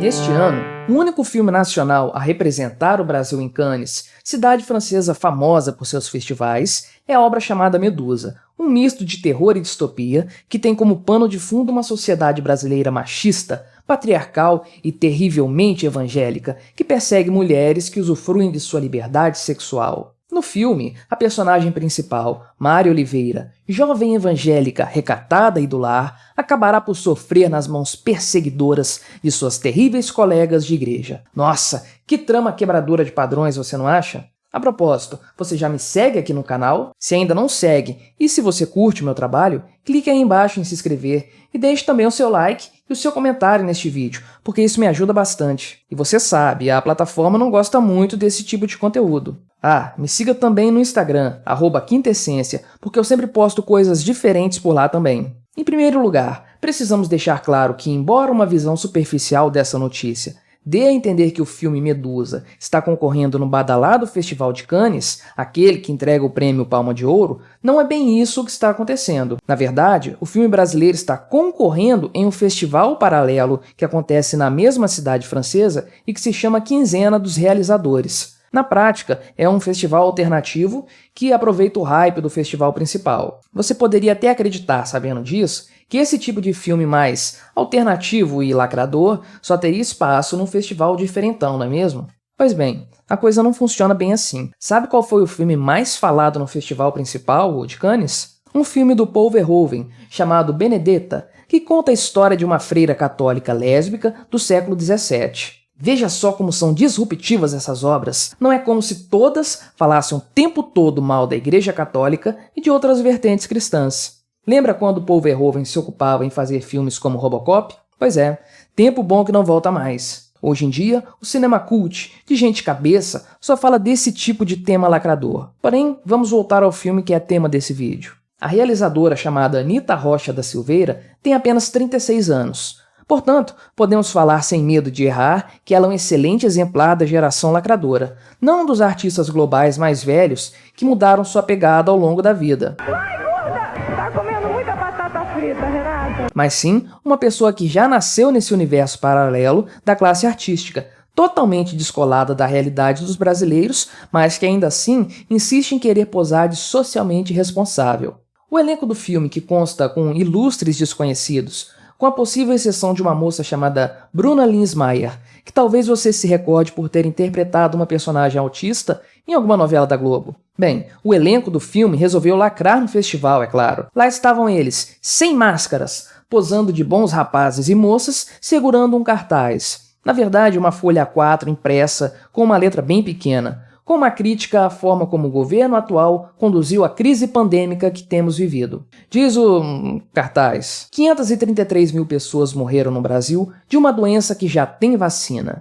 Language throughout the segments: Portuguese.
Neste ano, o único filme nacional a representar o Brasil em Cannes, cidade francesa famosa por seus festivais, é a obra chamada Medusa, um misto de terror e distopia que tem como pano de fundo uma sociedade brasileira machista, patriarcal e terrivelmente evangélica, que persegue mulheres que usufruem de sua liberdade sexual. No filme, a personagem principal, Mari Oliveira, jovem evangélica recatada e do lar, acabará por sofrer nas mãos perseguidoras de suas terríveis colegas de igreja. Nossa, que trama quebradora de padrões, você não acha? A propósito, você já me segue aqui no canal? Se ainda não segue, e se você curte o meu trabalho, clique aí embaixo em se inscrever e deixe também o seu like e o seu comentário neste vídeo, porque isso me ajuda bastante. E você sabe, a plataforma não gosta muito desse tipo de conteúdo. Ah, me siga também no Instagram, @quintaessência, porque eu sempre posto coisas diferentes por lá também. Em primeiro lugar, precisamos deixar claro que, embora uma visão superficial dessa notícia dê a entender que o filme Medusa está concorrendo no badalado Festival de Cannes, aquele que entrega o prêmio Palma de Ouro, não é bem isso que está acontecendo. Na verdade, o filme brasileiro está concorrendo em um festival paralelo que acontece na mesma cidade francesa e que se chama Quinzena dos Realizadores. Na prática, é um festival alternativo que aproveita o hype do festival principal. Você poderia até acreditar, sabendo disso, que esse tipo de filme mais alternativo e lacrador só teria espaço num festival diferentão, não é mesmo? Pois bem, a coisa não funciona bem assim. Sabe qual foi o filme mais falado no festival principal, o de Cannes? Um filme do Paul Verhoeven, chamado Benedetta, que conta a história de uma freira católica lésbica do século XVII. Veja só como são disruptivas essas obras. Não é como se todas falassem o tempo todo mal da Igreja Católica e de outras vertentes cristãs. Lembra quando Paul Verhoeven se ocupava em fazer filmes como Robocop? Pois é, tempo bom que não volta mais. Hoje em dia, o cinema cult, de gente cabeça, só fala desse tipo de tema lacrador. Porém, vamos voltar ao filme que é tema desse vídeo. A realizadora, chamada Anita Rocha da Silveira, tem apenas 36 anos. Portanto, podemos falar sem medo de errar que ela é um excelente exemplar da geração lacradora, não um dos artistas globais mais velhos que mudaram sua pegada ao longo da vida. Ai, gorda! Tá comendo muita batata frita, Renata? Mas sim, uma pessoa que já nasceu nesse universo paralelo da classe artística, totalmente descolada da realidade dos brasileiros, mas que ainda assim insiste em querer posar de socialmente responsável. O elenco do filme, que consta com ilustres desconhecidos, com a possível exceção de uma moça chamada Bruna Linsmeyer, que talvez você se recorde por ter interpretado uma personagem autista em alguma novela da Globo. Bem, o elenco do filme resolveu lacrar no festival, é claro. Lá estavam eles, sem máscaras, posando de bons rapazes e moças, segurando um cartaz. Na verdade, uma folha A4 impressa com uma letra bem pequena, com uma crítica à forma como o governo atual conduziu a crise pandêmica que temos vivido. Diz o cartaz: 533 mil pessoas morreram no Brasil de uma doença que já tem vacina.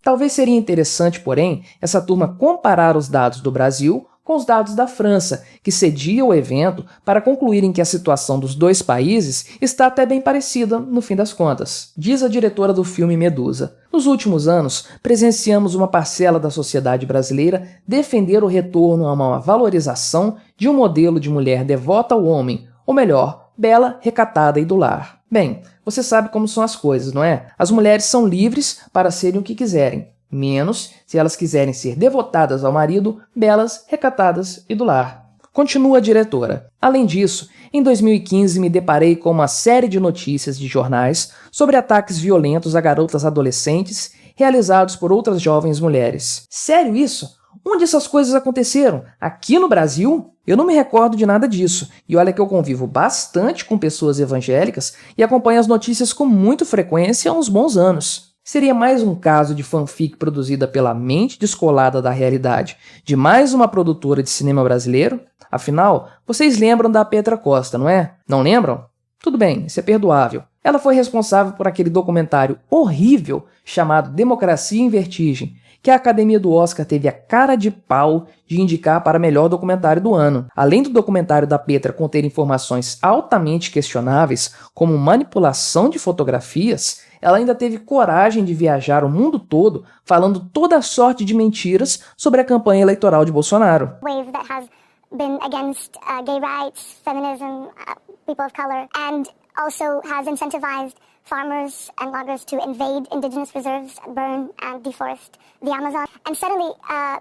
Talvez seria interessante, porém, essa turma comparar os dados do Brasil com os dados da França, que cedia o evento para concluírem que a situação dos dois países está até bem parecida no fim das contas. Diz a diretora do filme Medusa: nos últimos anos, presenciamos uma parcela da sociedade brasileira defender o retorno a uma valorização de um modelo de mulher devota ao homem, ou melhor, bela, recatada e do lar. Bem, você sabe como são as coisas, não é? As mulheres são livres para serem o que quiserem, menos se elas quiserem ser devotadas ao marido, belas, recatadas e do lar. Continua a diretora. Além disso, em 2015 me deparei com uma série de notícias de jornais sobre ataques violentos a garotas adolescentes realizados por outras jovens mulheres. Sério isso? Onde essas coisas aconteceram? Aqui no Brasil? Eu não me recordo de nada disso, e olha que eu convivo bastante com pessoas evangélicas e acompanho as notícias com muita frequência há uns bons anos. Seria mais um caso de fanfic produzida pela mente descolada da realidade de mais uma produtora de cinema brasileiro? Afinal, vocês lembram da Petra Costa, não é? Não lembram? Tudo bem, isso é perdoável. Ela foi responsável por aquele documentário horrível chamado Democracia em Vertigem, que a Academia do Oscar teve a cara de pau de indicar para melhor documentário do ano. Além do documentário da Petra conter informações altamente questionáveis, como manipulação de fotografias, ela ainda teve coragem de viajar o mundo todo falando toda a sorte de mentiras sobre a campanha eleitoral de Bolsonaro. Wave that has been against gay rights, feminism, people of color, and also has incentivized farmers and loggers to invade indigenous reserves, burn and deforest the Amazon. And suddenly,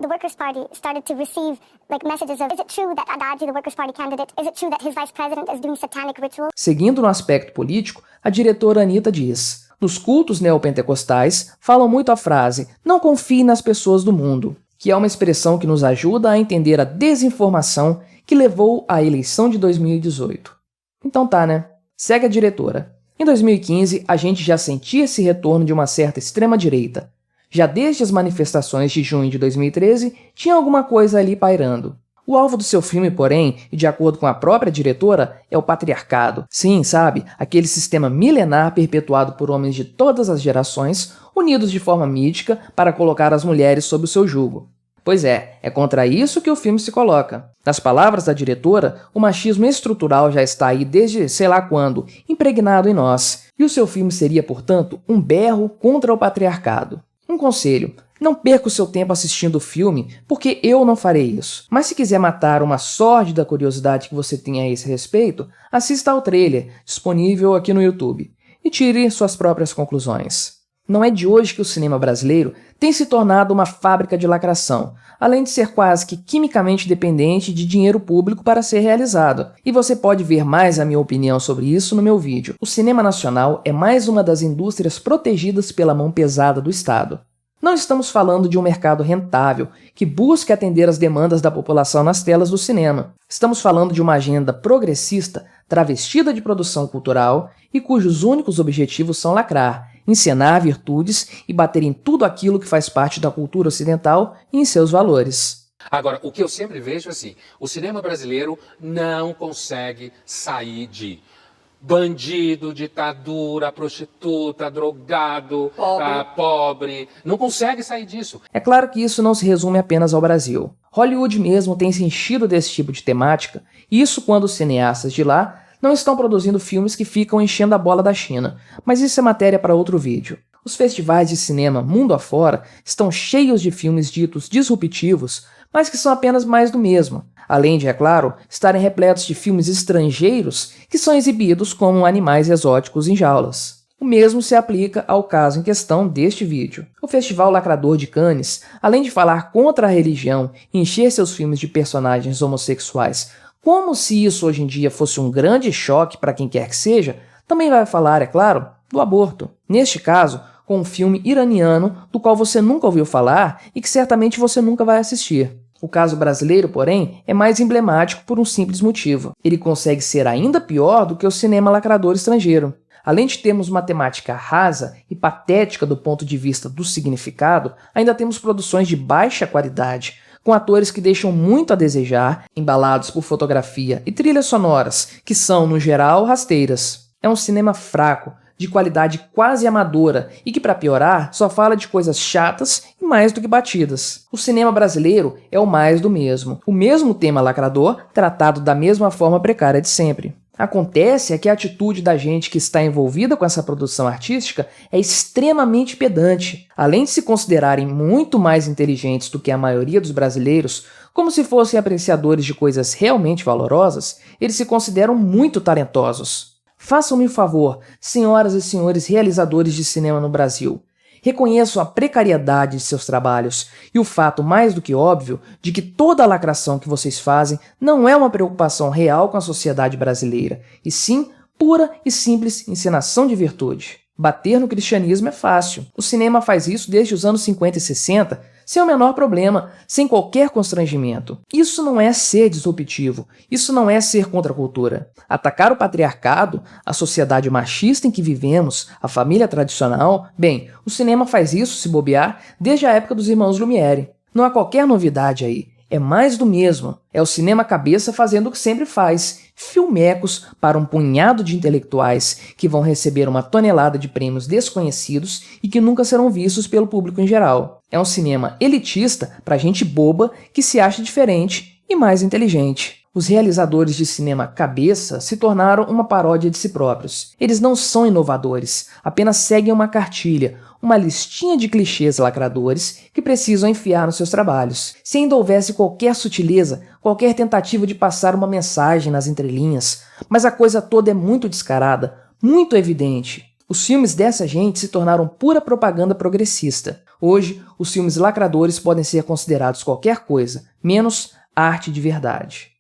the Workers' Party started to receive messages of, is it true that Haddad, the Workers' Party candidate, is it true that his vice president is doing satanic rituals? Seguindo no aspecto político, a diretora Anitta diz: nos cultos neopentecostais, falam muito a frase, não confie nas pessoas do mundo, que é uma expressão que nos ajuda a entender a desinformação que levou à eleição de 2018. Então tá, né? Segue a diretora. Em 2015, a gente já sentia esse retorno de uma certa extrema-direita. Já desde as manifestações de junho de 2013, tinha alguma coisa ali pairando. O alvo do seu filme, porém, e de acordo com a própria diretora, é o patriarcado. Sim, sabe? Aquele sistema milenar perpetuado por homens de todas as gerações, unidos de forma mítica para colocar as mulheres sob o seu jugo. Pois é contra isso que o filme se coloca. Nas palavras da diretora, o machismo estrutural já está aí desde sei lá quando, impregnado em nós, e o seu filme seria, portanto, um berro contra o patriarcado. Um conselho: não perca o seu tempo assistindo o filme, porque eu não farei isso. Mas se quiser matar uma sórdida curiosidade que você tenha a esse respeito, assista ao trailer, disponível aqui no YouTube, e tire suas próprias conclusões. Não é de hoje que o cinema brasileiro tem se tornado uma fábrica de lacração, além de ser quase que quimicamente dependente de dinheiro público para ser realizado. E você pode ver mais a minha opinião sobre isso no meu vídeo. O cinema nacional é mais uma das indústrias protegidas pela mão pesada do Estado. Não estamos falando de um mercado rentável, que busca atender as demandas da população nas telas do cinema. Estamos falando de uma agenda progressista, travestida de produção cultural e cujos únicos objetivos são lacrar, encenar virtudes e bater em tudo aquilo que faz parte da cultura ocidental e em seus valores. Agora, o que eu sempre vejo é assim, o cinema brasileiro não consegue sair de bandido, ditadura, prostituta, drogado, pobre. Não consegue sair disso. É claro que isso não se resume apenas ao Brasil. Hollywood mesmo tem se enchido desse tipo de temática, e isso quando os cineastas de lá não estão produzindo filmes que ficam enchendo a bola da China, mas isso é matéria para outro vídeo. Os festivais de cinema mundo afora estão cheios de filmes ditos disruptivos, mas que são apenas mais do mesmo, além de, é claro, estarem repletos de filmes estrangeiros que são exibidos como animais exóticos em jaulas. O mesmo se aplica ao caso em questão deste vídeo. O Festival Lacrador de Cannes, além de falar contra a religião e encher seus filmes de personagens homossexuais, como se isso hoje em dia fosse um grande choque para quem quer que seja, também vai falar, é claro, do aborto. Neste caso, com um filme iraniano do qual você nunca ouviu falar e que certamente você nunca vai assistir. O caso brasileiro, porém, é mais emblemático por um simples motivo. Ele consegue ser ainda pior do que o cinema lacrador estrangeiro. Além de termos uma temática rasa e patética do ponto de vista do significado, ainda temos produções de baixa qualidade, com atores que deixam muito a desejar, embalados por fotografia e trilhas sonoras, que são, no geral, rasteiras. É um cinema fraco, de qualidade quase amadora e que, para piorar, só fala de coisas chatas e mais do que batidas. O cinema brasileiro é o mais do mesmo. O mesmo tema lacrador, tratado da mesma forma precária de sempre. Acontece é que a atitude da gente que está envolvida com essa produção artística é extremamente pedante. Além de se considerarem muito mais inteligentes do que a maioria dos brasileiros, como se fossem apreciadores de coisas realmente valorosas, eles se consideram muito talentosos. Façam-me o favor, senhoras e senhores realizadores de cinema no Brasil. Reconheço a precariedade de seus trabalhos e o fato mais do que óbvio de que toda a lacração que vocês fazem não é uma preocupação real com a sociedade brasileira, e sim pura e simples encenação de virtude. Bater no cristianismo é fácil. O cinema faz isso desde os anos 50 e 60, sem o menor problema, sem qualquer constrangimento. Isso não é ser disruptivo, isso não é ser contra a cultura. Atacar o patriarcado, a sociedade machista em que vivemos, a família tradicional, bem, o cinema faz isso, se bobear, desde a época dos irmãos Lumière. Não há qualquer novidade aí. É mais do mesmo. É o cinema cabeça fazendo o que sempre faz. Filmecos para um punhado de intelectuais que vão receber uma tonelada de prêmios desconhecidos e que nunca serão vistos pelo público em geral. É um cinema elitista para gente boba que se acha diferente e mais inteligente. Os realizadores de cinema cabeça se tornaram uma paródia de si próprios. Eles não são inovadores, apenas seguem uma cartilha, uma listinha de clichês lacradores que precisam enfiar nos seus trabalhos. Se ainda houvesse qualquer sutileza, qualquer tentativa de passar uma mensagem nas entrelinhas, mas a coisa toda é muito descarada, muito evidente. Os filmes dessa gente se tornaram pura propaganda progressista. Hoje, os filmes lacradores podem ser considerados qualquer coisa, menos arte de verdade.